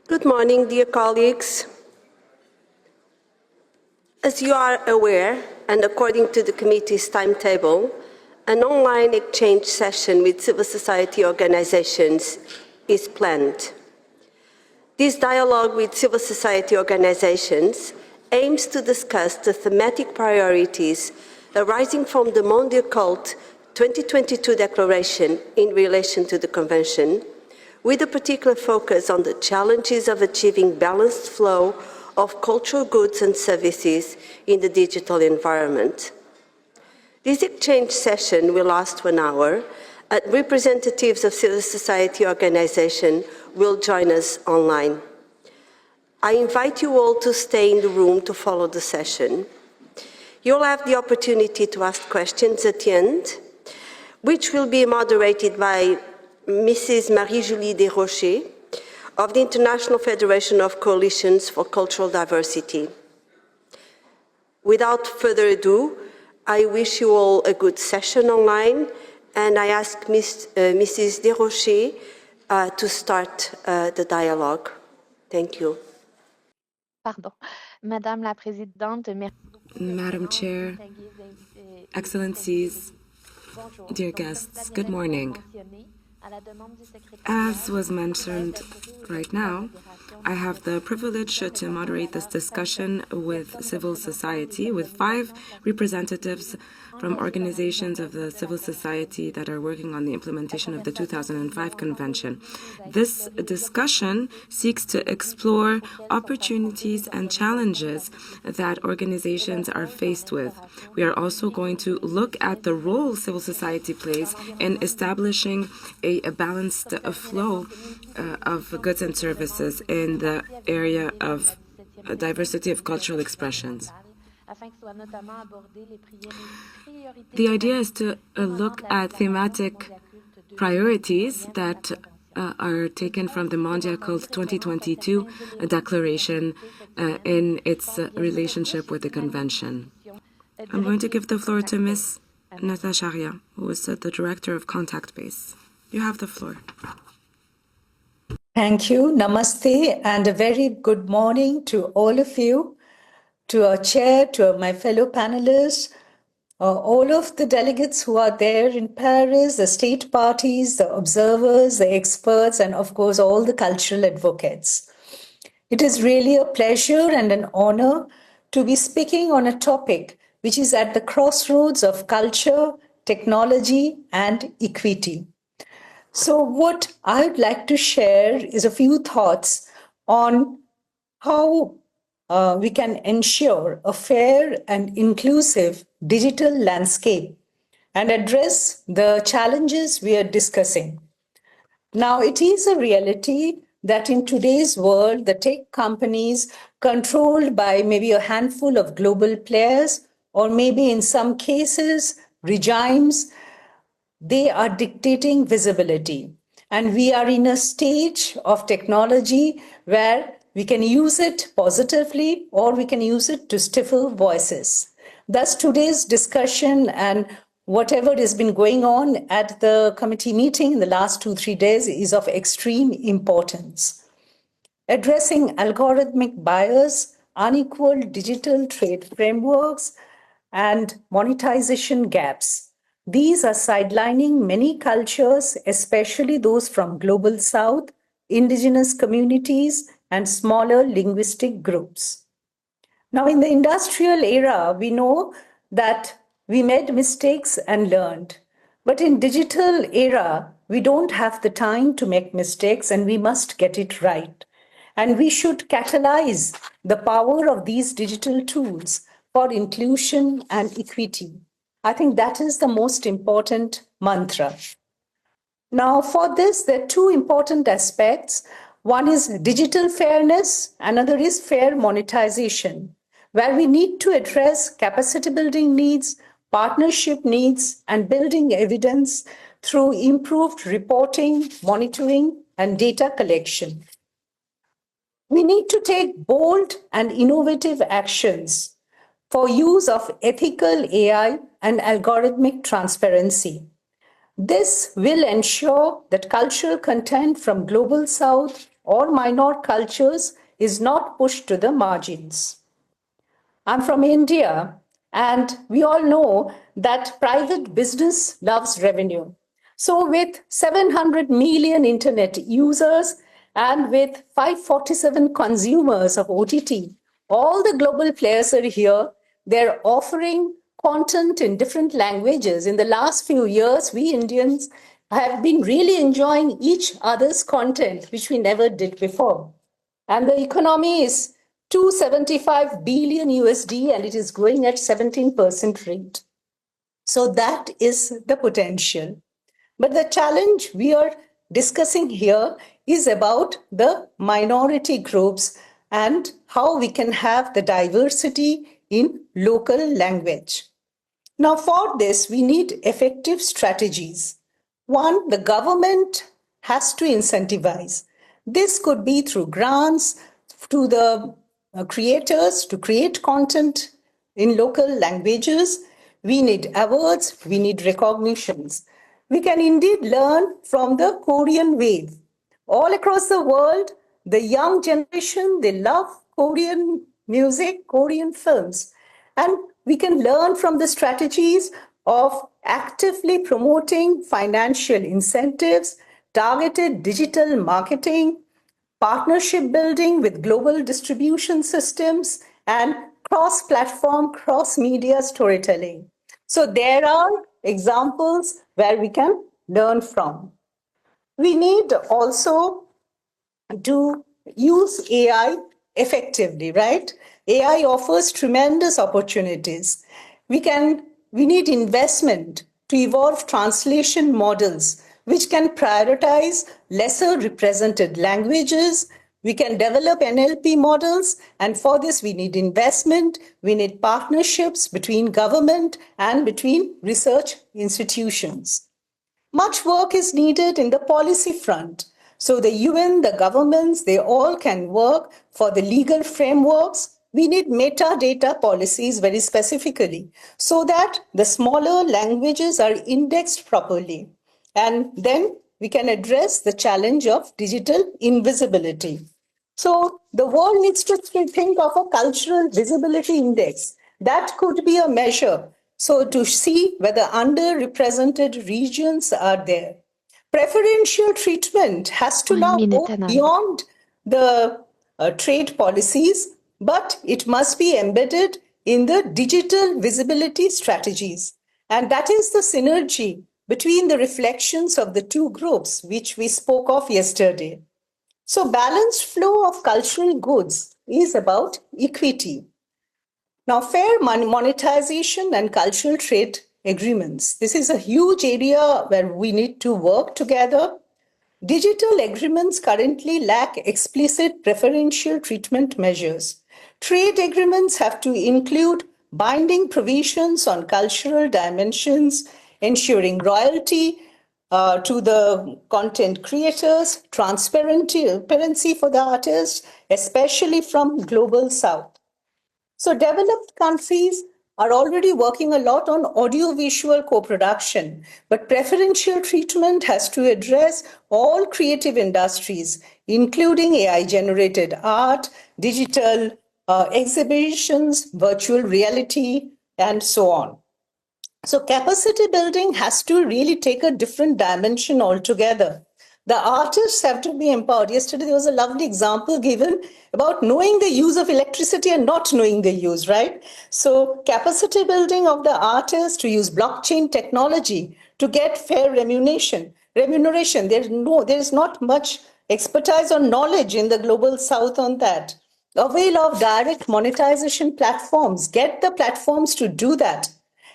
Good morning, dear colleagues. As you are aware, and according to the committee's timetable, an online exchange session with civil society organizations is planned. This dialogue with civil society organizations aims to discuss the thematic priorities arising from the Mondial Cult 2022 Declaration in relation to the Convention, with a particular focus on the challenges of achieving balanced flow of cultural goods and services in the digital environment. This exchange session will last 1 hour, and representatives of civil society organizations will join us online. I invite you all to stay in the room to follow the session. You'll have the opportunity to ask questions at the end, which will be moderated by Mrs. Marie-Julie Desrochers of the International Federation of Coalitions for Cultural Diversity. Without further ado, I wish you all a good session online, and I ask Mrs. Desrochers to start the dialogue. Thank you. Pardon. Madame la Présidente, Madam Chair, Excellencies, dear guests, good morning. As was mentioned right now, I have the privilege to moderate this discussion with civil society, with 5 representatives from organizations of the civil society that are working on the implementation of the 2005 Convention. This discussion seeks to explore opportunities and challenges that organizations are faced with. We are also going to look at the role civil society plays in establishing a balanced flow of goods and services in the area of diversity of cultural expressions. The idea is to look at thematic priorities that are taken from the Mondial Cult 2022 Declaration in its relationship with the Convention. I'm going to give the floor to Ms. Natasha, who is the Director of Contact Base. You have the floor. Thank you. Namaste, and a very good morning to all of you, to our chair, to my fellow panelists, all of the delegates who are there in Paris, the state parties, the observers, the experts, and of course, all the cultural advocates. It is really a pleasure and an honor to be speaking on a topic which is at the crossroads of culture, technology, and equity. So what I would like to share is a few thoughts on how we can ensure a fair and inclusive digital landscape and address the challenges we are discussing. Now, it is a reality that in today's world, the tech companies controlled by maybe a handful of global players, or maybe in some cases, regimes, they are dictating visibility. And we are in a stage of technology where we can use it positively or we can use it to stifle voices. Thus, today's discussion and whatever has been going on at the committee meeting in the last 2-3 days is of extreme importance. Addressing algorithmic bias, unequal digital trade frameworks, and monetization gaps. These are sidelining many cultures, especially those from Global South, indigenous communities, and smaller linguistic groups. Now, in the industrial era, we know that we made mistakes and learned. But in digital era, we don't have the time to make mistakes and we must get it right. And we should catalyze the power of these digital tools for inclusion and equity. I think that is the most important mantra. Now, for this, there are 2 important aspects. One is digital fairness, another is fair monetization, where we need to address capacity building needs, partnership needs, and building evidence through improved reporting, monitoring, and data collection. We need to take bold and innovative actions for use of ethical AI and algorithmic transparency. This will ensure that cultural content from Global South, or minor cultures is not pushed to the margins. I'm from India, and we all know that private business loves revenue. So, with 700 million internet users and with 547 consumers of OTT, all the global players are here. They're offering content in different languages. In the last few years, we Indians have been really enjoying each other's content, which we never did before. And the economy is 275 billion USD and it is growing at 17% rate. So that is the potential. But the challenge we are discussing here is about the minority groups and how we can have the diversity in local language. Now, for this, we need effective strategies. One, the government has to incentivize. This could be through grants to the creators to create content in local languages. We need awards, we need recognitions. We can indeed learn from the Korean wave. All across the world, the young generation, they love Korean music, Korean films. And we can learn from the strategies of actively promoting financial incentives, targeted digital marketing, partnership building with global distribution systems, and cross-platform, cross-media storytelling. So there are examples where we can learn from. We need also to use AI effectively, right? AI offers tremendous opportunities. We need investment to evolve translation models which can prioritize lesser represented languages. We can develop NLP models, and for this we need investment, we need partnerships between government and between research institutions. Much work is needed in the policy front. So the UN, the governments, they all can work for the legal frameworks. We need metadata policies very specifically so that the smaller languages are indexed properly. And then we can address the challenge of digital invisibility. So the world needs to think of a cultural visibility index. That could be a measure. So to see whether underrepresented regions are there. Preferential treatment has to now go beyond the trade policies, but it must be embedded in the digital visibility strategies. And that is the synergy between the reflections of the two groups, which we spoke of yesterday. So balanced flow of cultural goods is about equity. Now, fair monetization and cultural trade agreements. This is a huge area where we need to work together. Digital agreements currently lack explicit preferential treatment measures. Trade agreements have to include binding provisions on cultural dimensions, ensuring royalty to the content creators, transparency for the artists, especially from Global South. So developed countries are already working a lot on audiovisual co-production, but preferential treatment has to address all creative industries, including AI-generated art, digital exhibitions, virtual reality, and so on. So capacity building has to really take a different dimension altogether. The artists have to be empowered. Yesterday, there was a lovely example given about knowing the use of electricity and not knowing the use, right? So capacity building of the artists to use blockchain technology to get fair remuneration. There is not much expertise or knowledge in the Global South on that. Avail of direct monetization platforms. Get the platforms to do that.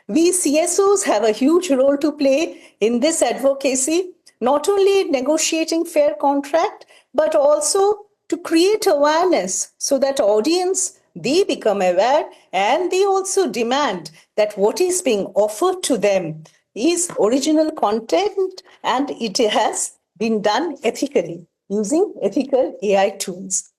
We CSOs have a huge role to play in this advocacy, not only negotiating fair contract, but also to create awareness so that audience, they become aware and they also demand that what is being offered to them is original content and it has been done ethically using ethical AI tools.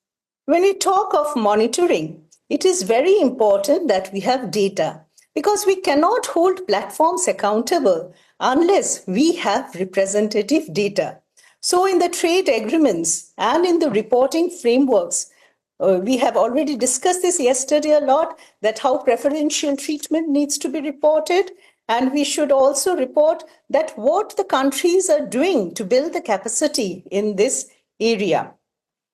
When we talk of monitoring, it is very important that we have data because we cannot hold platforms accountable unless we have representative data. So in the trade agreements and in the reporting frameworks, we have already discussed this yesterday a lot, that how preferential treatment needs to be reported. And we should also report that what the countries are doing to build the capacity in this area.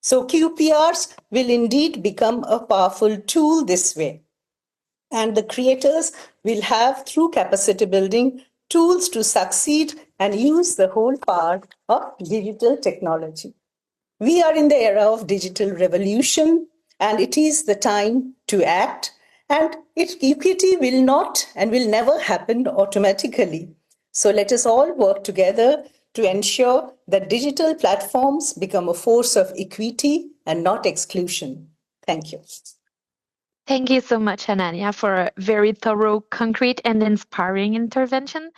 So QPRs will indeed become a powerful tool this way. And the creators will have, through capacity building, tools to succeed and use the whole power of digital technology. We are in the era of digital revolution, and it is the time to act. And equity will not and will never happen automatically. So let us all work together to ensure that digital platforms become a force of equity and not exclusion. Thank you. Thank you so much, Ananya, for a very thorough, concrete, and inspiring intervention.